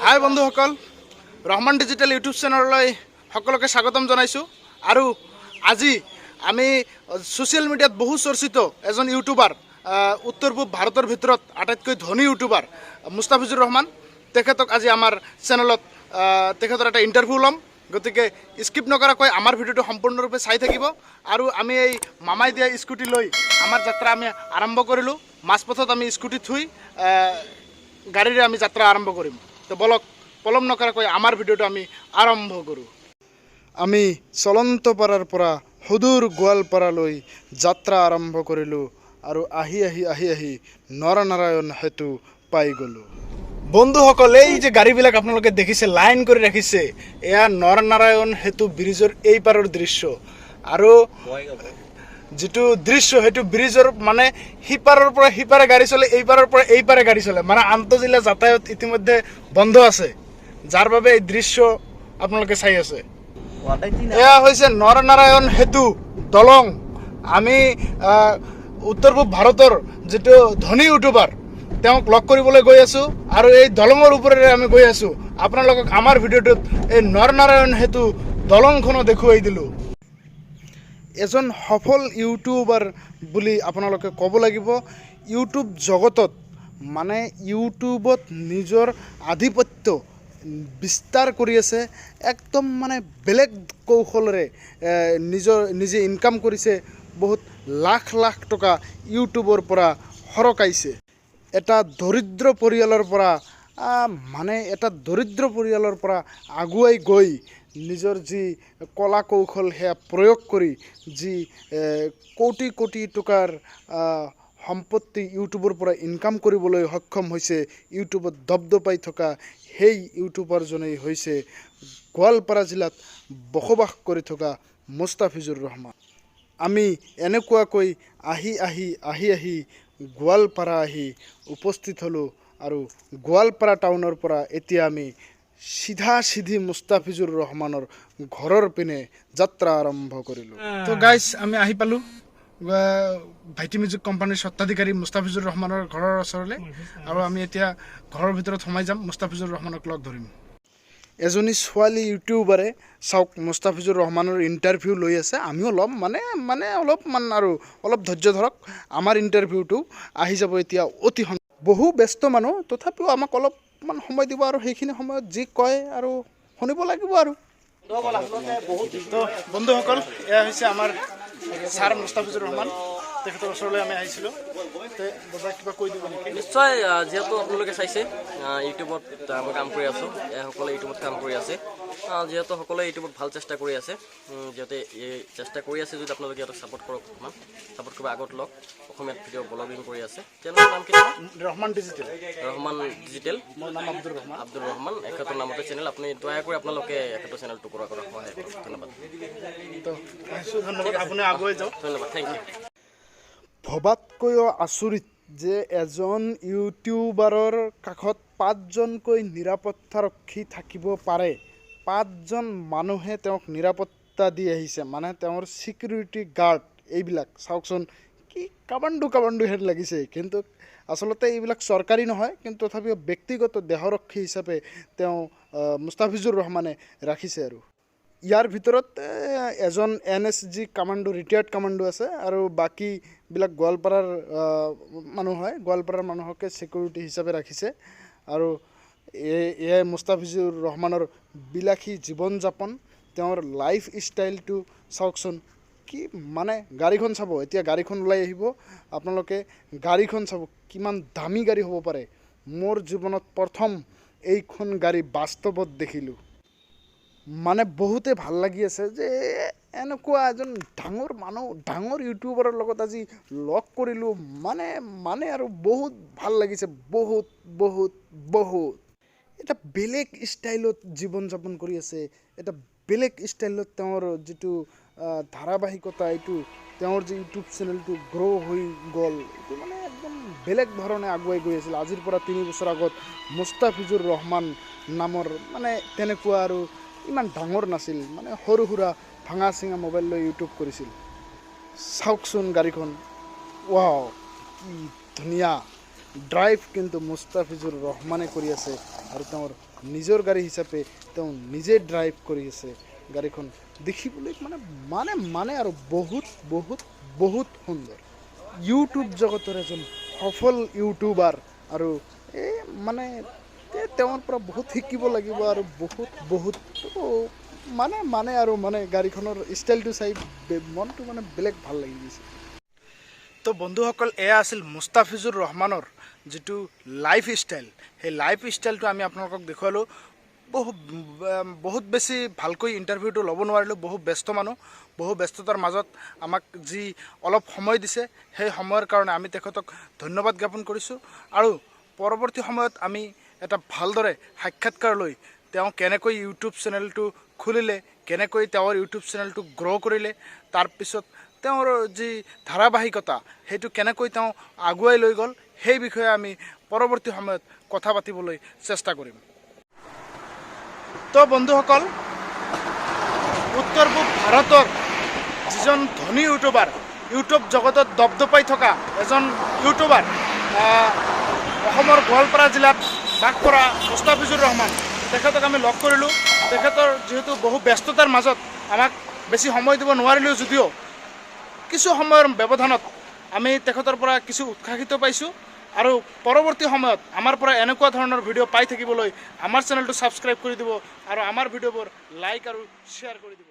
হাই বন্ধুসকল, Rahman digital YouTube চেনেললৈ সকলোকে স্বাগতম জনাইছোঁ। আৰু আজি আমি ছ'চিয়েল মিডিয়াত বহু চৰ্চিত এজন ইউটিউবাৰ, উত্তৰ পূব ভাৰতৰ ভিতৰত আটাইতকৈ ধনী ইউটিউবাৰ মুস্তাফিজুৰ ৰহমান, তেখেতক আজি আমাৰ চেনেলত তেখেতৰ এটা ইণ্টাৰভিউ ল'ম। গতিকে স্কিপ নকৰাকৈ আমাৰ ভিডিঅ'টো সম্পূৰ্ণৰূপে চাই থাকিব। আৰু আমি এই মামাই দিয়া স্কুটি লৈ আমাৰ যাত্ৰা আমি আৰম্ভ কৰিলোঁ। মাজপথত আমি স্কুটি থৈ গাড়ীৰে আমি যাত্ৰা আৰম্ভ কৰিম। তো বলক পলম নকৰাকৈ আমাৰ ভিডিঅ'টো আমি আৰম্ভ কৰোঁ। আমি চলন্তপাৰাৰ পৰা সুদূৰ গোৱালপাৰালৈ যাত্ৰা আৰম্ভ কৰিলোঁ আৰু আহি নৰনাৰায়ণ সেতু পাই গ'লোঁ। বন্ধুসকল, এই যে গাড়ীবিলাক আপোনালোকে দেখিছে লাইন কৰি ৰাখিছে, এয়া নৰনাৰায়ণ সেতু ব্ৰিজৰ এই পাৰৰ দৃশ্য। আৰু যিটো দৃশ্য সেইটো ব্ৰিজৰ মানে সিপাৰৰ পৰা সিপাৰে গাড়ী চলে, এই পাৰৰ পৰা এই পাৰে গাড়ী চলে, মানে আন্তঃজিলা যাতায়াত ইতিমধ্যে বন্ধ আছে, যাৰ বাবে এই দৃশ্য আপোনালোকে চাই আছে। এয়া হৈছে নৰনাৰায়ণ সেতু দলং। আমি উত্তৰ পূব ভাৰতৰ যিটো ধনী ইউটিউবাৰ তেওঁক লগ কৰিবলৈ গৈ আছোঁ আৰু এই দলঙৰ ওপৰেৰে আমি গৈ আছোঁ। আপোনালোকক আমাৰ ভিডিঅ'টোত এই নৰনাৰায়ণ সেতু দলংখনো দেখুৱাই দিলোঁ। এজন সফল ইউটিউবাৰ বুলি আপোনালোকে ক'ব লাগিব। ইউটিউব জগতত মানে ইউটিউবত নিজৰ আধিপত্য বিস্তাৰ কৰি আছে, একদম মানে বেলেগ কৌশলেৰে নিজে ইনকাম কৰিছে, বহুত লাখ লাখ টকা ইউটিউবৰ পৰা সৰকাইছে। এটা দৰিদ্ৰ পৰিয়ালৰ পৰা আগুৱাই গৈ নিজৰ যি কলা কৌশল সেয়া প্ৰয়োগ কৰি যি কোটি কোটি টকাৰ সম্পত্তি ইউটিউবৰ পৰা ইনকাম কৰিবলৈ সক্ষম হৈছে, ইউটিউবত দপদপাই থকা সেই ইউটিউবাৰজনেই হৈছে গোৱালপাৰা জিলাত বসবাস কৰি থকা মুস্তাফিজুৰ ৰহমান। আমি এনেকুৱাকৈ আহি গোৱালপাৰা আহি উপস্থিত হ'লোঁ আৰু গোৱালপাৰা টাউনৰ পৰা এতিয়া আমি চিধি মুস্তাফিজুৰ ৰহমানৰ ঘৰৰ পিনে যাত্ৰা আৰম্ভ কৰিলোঁ। তো গাইজ, আমি আহি পালোঁ ভাইটি মিউজিক কোম্পানীৰ স্বত্বাধিকাৰী মুস্তাফিজুৰ ৰহমানৰ ঘৰৰ ওচৰলৈ। আৰু আমি এতিয়া ঘৰৰ ভিতৰত সোমাই যাম, মুস্তাফিজুৰ ৰহমানক লগ ধৰিম। এজনী ছোৱালী ইউটিউবাৰে চাওক মুস্তাফিজুৰ ৰহমানৰ ইণ্টাৰভিউ লৈ আছে, আমিও ল'ম, অলপ ধৈৰ্য ধৰক। আমাৰ ইণ্টাৰভিউটো আহি যাব এতিয়া অতি বহু ব্যস্ত মানুহ, তথাপিও আমাক অলপমান সময় দিব আৰু সেইখিনি সময়ত যি কয় আৰু শুনিব লাগিব আৰু। তো বন্ধুসকল, এয়া হৈছে আমাৰ ছাৰ মুস্তাফিজুৰ ৰহমান, তেখেতৰ ওচৰলৈ আমি আহিছিলোঁ। দাদা কিবা কৈ দিব নেকি? নিশ্চয়, যিহেতু আপোনালোকে চাইছে ইউটিউবত মই কাম কৰি আছোঁ, সকলোৱে ইউটিউবত কাম কৰি আছে, যিহেতু সকলোৱে ইউটিউবত ভাল চেষ্টা কৰি আছে, যিহেতু এই চেষ্টা কৰি আছে যদি আপোনালোকে সিহঁতক ছাপোৰ্ট কৰক, ছাপোৰ্ট কৰিব আগত লওক। অসমীয়াত ভিডিঅ' ব্লগিং কৰি আছে। চেনেলৰ নাম কি? ৰহমান ডিজিটেল। মোৰ নাম আব্দুৰ ৰহমান। এখেতৰ নামতে চেনেল। আপুনি দয়া কৰি আপোনালোকে এখেতৰ চেনেলটো কৰাৰ সহায় কৰক। ধন্যবাদ। ধন্যবাদ, আপুনি আগুৱাই যাওক। ধন্যবাদ, থেংক ইউ। ভবাতকৈও আচৰিত যে এজন ইউটিউবাৰৰ কাষত 5জনকৈ নিৰাপত্তাৰক্ষী থাকিব পাৰে। 5জন মানুহে তেওঁক নিৰাপত্তা দি আহিছে, মানে তেওঁৰ ছিকিউৰিটি গাৰ্ড। এইবিলাক চাওকচোন, কি কাবাণ্ডু হেড লাগিছে, কিন্তু আচলতে এইবিলাক চৰকাৰী নহয়, কিন্তু তথাপিও ব্যক্তিগত দেহৰক্ষী হিচাপে তেওঁ মুস্তাফিজুৰ ৰহমানে ৰাখিছে। আৰু ইয়াৰ ভিতৰত এজন NSG কামাণ্ডো, ৰিটায়াৰ্ড কামাণ্ডো আছে, আৰু বাকীবিলাক গোৱালপাৰাৰ মানুহ হয়। গোৱালপাৰাৰ মানুহকে ছিকিউৰিটি হিচাপে ৰাখিছে। আৰু এয়াই মুস্তাফিজুৰ ৰহমানৰ বিলাসী জীৱন যাপন, তেওঁৰ লাইফ ষ্টাইলটো চাওকচোন। কি মানে গাড়ীখন চাব, এতিয়া গাড়ীখন ওলাই আহিব, আপোনালোকে গাড়ীখন চাব, কিমান দামী গাড়ী হ'ব পাৰে। মোৰ জীৱনত প্ৰথম এইখন গাড়ী বাস্তৱত দেখিলোঁ, মানে বহুতে ভাল লাগি আছে যে এনেকুৱা এজন ডাঙৰ মানুহ, ডাঙৰ ইউটিউবাৰৰ লগত আজি লগ কৰিলোঁ, মানে আৰু বহুত ভাল লাগিছে, বহুত এটা বেলেগ ষ্টাইলত জীৱন যাপন কৰি আছে, এটা বেলেগ ষ্টাইলত তেওঁৰ যিটো ধাৰাবাহিকতা, এইটো তেওঁৰ যি ইউটিউব চেনেলটো গ্ৰ' হৈ গ'ল, এইটো মানে একদম বেলেগ ধৰণে আগুৱাই গৈ আছিল। আজিৰ পৰা 3 বছৰ আগত মুস্তাফিজুৰ ৰহমান নামৰ মানে তেনেকুৱা আৰু ইমান ডাঙৰ নাছিল, মানে সৰু সুৰা ভাঙা চিঙা মোবাইল লৈ ইউটিউব কৰিছিল। চাওকচোন গাড়ীখন, ৱাও কি ধুনীয়া, ড্ৰাইভ কিন্তু মুস্তাফিজুৰ ৰহমানে কৰি আছে আৰু তেওঁৰ নিজৰ গাড়ী হিচাপে তেওঁ নিজে ড্ৰাইভ কৰি আছে। গাড়ীখন দেখিবলৈ মানে আৰু বহুত বহুত বহুত সুন্দৰ। ইউটিউব জগতৰ এজন সফল ইউটিউবাৰ আৰু তেওঁৰ পৰা বহুত শিকিব লাগিব আৰু বহুত গাড়ীখনৰ ষ্টাইলটো চাই মনটো বেলেগ ভাল লাগি গৈছে। তো বন্ধুসকল, এয়া আছিল মুস্তাফিজুৰ ৰহমানৰ যিটো লাইফ ষ্টাইল। সেই লাইফ ষ্টাইলটো আমি আপোনালোকক দেখুৱালোঁ। বহুত বেছি ভালকৈ ইণ্টাৰভিউটো ল'ব নোৱাৰিলোঁ। বহু ব্যস্ত মানুহ, বহু ব্যস্ততাৰ মাজত আমাক যি অলপ সময় দিছে, সেই সময়ৰ কাৰণে আমি তেখেতক ধন্যবাদ জ্ঞাপন কৰিছোঁ। আৰু পৰৱৰ্তী সময়ত আমি এটা ভালদৰে সাক্ষাৎকাৰ লৈ তেওঁ কেনেকৈ ইউটিউব চেনেলটো খুলিলে, কেনেকৈ তেওঁৰ ইউটিউব চেনেলটো গ্ৰ' কৰিলে, তাৰপিছত তেওঁৰ যি ধাৰাবাহিকতা সেইটো কেনেকৈ তেওঁ আগুৱাই লৈ গ'ল, সেই বিষয়ে আমি পৰৱৰ্তী সময়ত কথা পাতিবলৈ চেষ্টা কৰিম। তো বন্ধুসকল, উত্তৰ পূব ভাৰতৰ যিজন ধনী ইউটিউবাৰ, ইউটিউব জগতত দপদপাই থকা এজন ইউটিউবাৰ, অসমৰ গোৱালপাৰা জিলাত বাস কৰা মুস্তাফিজুৰ ৰহমান, তেখেতক আমি লগ কৰিলোঁ। তেখেতৰ যিহেতু বহু ব্যস্ততাৰ মাজত আমাক বেছি সময় দিব নোৱাৰিলোঁ, যদিও কিছু সময়ৰ ব্যৱধানত আমি তেখেতৰ পৰা কিছু উৎসাহিত পাইছোঁ। আৰু পৰৱৰ্তী সময়ত আমাৰ পৰা এনেকুৱা ধৰণৰ ভিডিঅ' পাই থাকিবলৈ আমাৰ চেনেলটো ছাবস্ক্ৰাইব কৰি দিব আৰু আমাৰ ভিডিঅ'বোৰ লাইক আৰু শ্বেয়াৰ কৰি দিব।